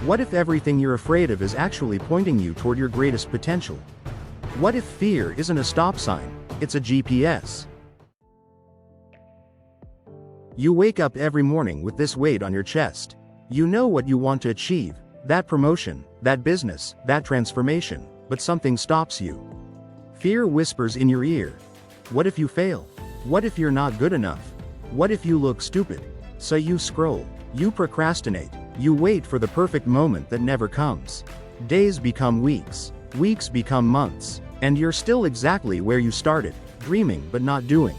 What if everything you're afraid of is actually pointing you toward your greatest potential? What if fear isn't a stop sign, it's a GPS? You wake up every morning with this weight on your chest. You know what you want to achieve, that promotion, that business, that transformation, but something stops you. Fear whispers in your ear. What if you fail? What if you're not good enough? What if you look stupid? So you scroll, you procrastinate, you wait for the perfect moment that never comes. Days become weeks, weeks become months, and you're still exactly where you started, dreaming but not doing.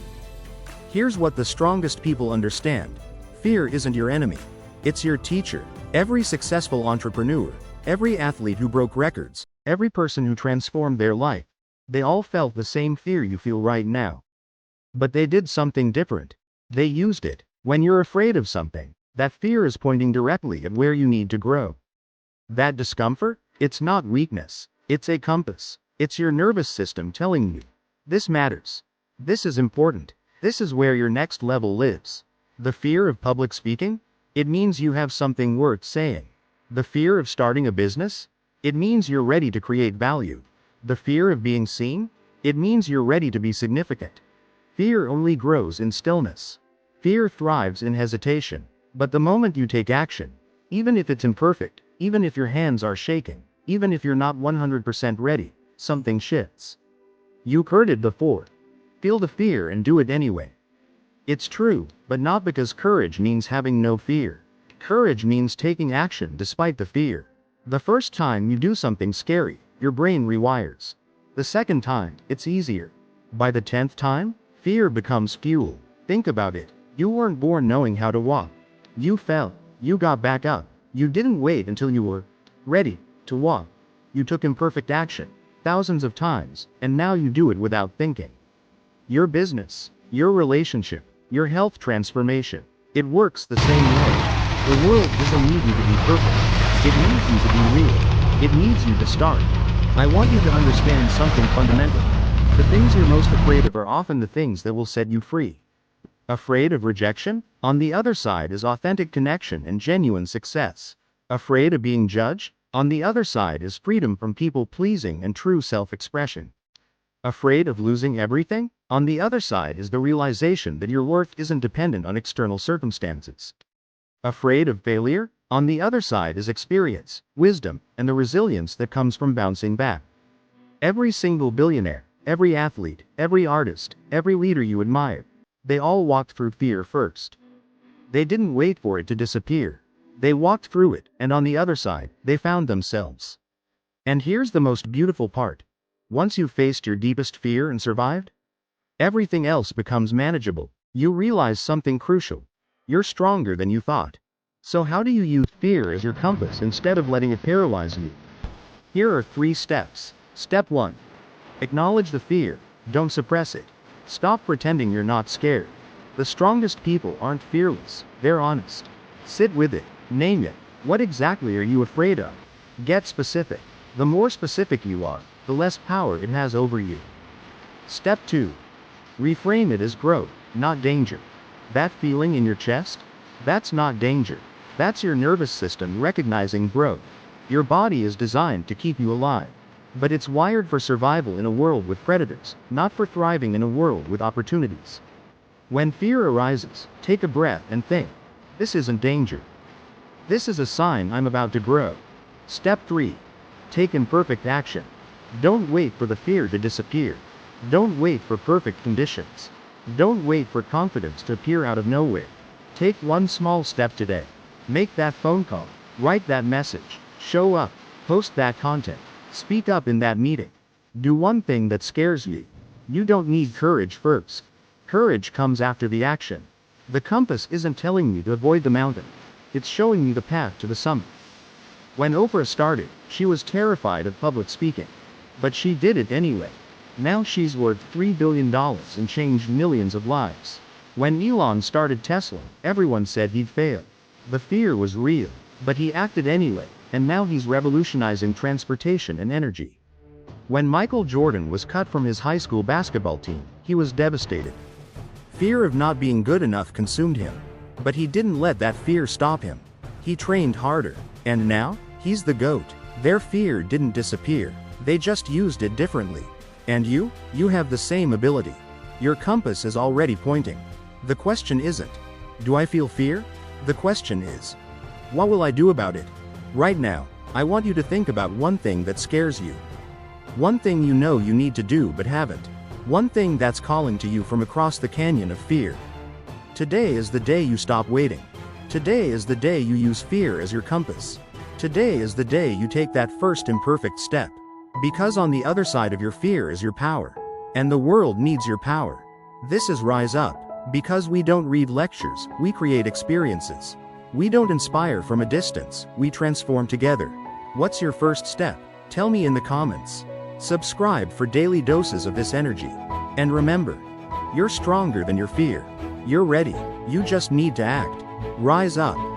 Here's what the strongest people understand. Fear isn't your enemy. It's your teacher. Every successful entrepreneur, every athlete who broke records, every person who transformed their life, they all felt the same fear you feel right now. But they did something different. They used it. When you're afraid of something, that fear is pointing directly at where you need to grow. That discomfort? It's not weakness. It's a compass. It's your nervous system telling you, this matters. This is important. This is where your next level lives. The fear of public speaking? It means you have something worth saying. The fear of starting a business? It means you're ready to create value. The fear of being seen? It means you're ready to be significant. Fear only grows in stillness. Fear thrives in hesitation. But the moment you take action, even if it's imperfect, even if your hands are shaking, even if you're not 100% ready, something shifts. You heard it before. Feel the fear and do it anyway. It's true, but not because courage means having no fear. Courage means taking action despite the fear. The first time you do something scary, your brain rewires. The second time, it's easier. By the 10th time, fear becomes fuel. Think about it. You weren't born knowing how to walk. You fell. You got back up. You didn't wait until you were ready to walk. You took imperfect action, thousands of times, and now you do it without thinking. Your business, your relationship, your health transformation, it works the same way. The world doesn't need you to be perfect. It needs you to be real. It needs you to start. I want you to understand something fundamental. The things you're most afraid of are often the things that will set you free. Afraid of rejection? On the other side is authentic connection and genuine success. Afraid of being judged? On the other side is freedom from people-pleasing and true self-expression. Afraid of losing everything? On the other side is the realization that your worth isn't dependent on external circumstances. Afraid of failure? On the other side is experience, wisdom, and the resilience that comes from bouncing back. Every single billionaire, every athlete, every artist, every leader you admire, they all walked through fear first. They didn't wait for it to disappear. They walked through it, and on the other side, they found themselves. And here's the most beautiful part. Once you've faced your deepest fear and survived, everything else becomes manageable. You realize something crucial. You're stronger than you thought. So how do you use fear as your compass instead of letting it paralyze you? Here are 3 steps. Step 1. Acknowledge the fear. Don't suppress it. Stop pretending you're not scared. The strongest people aren't fearless, they're honest. Sit with it. Name it. What exactly are you afraid of? Get specific. The more specific you are, the less power it has over you. Step 2. Reframe it as growth, not danger. That feeling in your chest? That's not danger. That's your nervous system recognizing growth. Your body is designed to keep you alive. But it's wired for survival in a world with predators, not for thriving in a world with opportunities. When fear arises, take a breath and think, this isn't danger. This is a sign I'm about to grow. Step 3. Take imperfect action. Don't wait for the fear to disappear. Don't wait for perfect conditions. Don't wait for confidence to appear out of nowhere. Take one small step today. Make that phone call. Write that message. Show up. Post that content. Speak up in that meeting. Do one thing that scares you. You don't need courage first. Courage comes after the action. The compass isn't telling you to avoid the mountain. It's showing you the path to the summit. When Oprah started, she was terrified of public speaking. But she did it anyway. Now she's worth $3 billion and changed millions of lives. When Elon started Tesla, everyone said he'd fail. The fear was real, but he acted anyway, and now he's revolutionizing transportation and energy. When Michael Jordan was cut from his high school basketball team, he was devastated. Fear of not being good enough consumed him. But he didn't let that fear stop him. He trained harder, and now, He's the GOAT. Their fear didn't disappear, they just used it differently. And you? You have the same ability. Your compass is already pointing. The question isn't, do I feel fear? The question is, what will I do about it? Right now, I want you to think about one thing that scares you. One thing you know you need to do but haven't. One thing that's calling to you from across the canyon of fear. Today is the day you stop waiting. Today is the day you use fear as your compass. Today is the day you take that first imperfect step. Because on the other side of your fear is your power. And the world needs your power. This is Rise Up. Because we don't read lectures, we create experiences. We don't inspire from a distance, we transform together. What's your first step? Tell me in the comments. Subscribe for daily doses of this energy. And remember, you're stronger than your fear. You're ready, you just need to act. Rise up.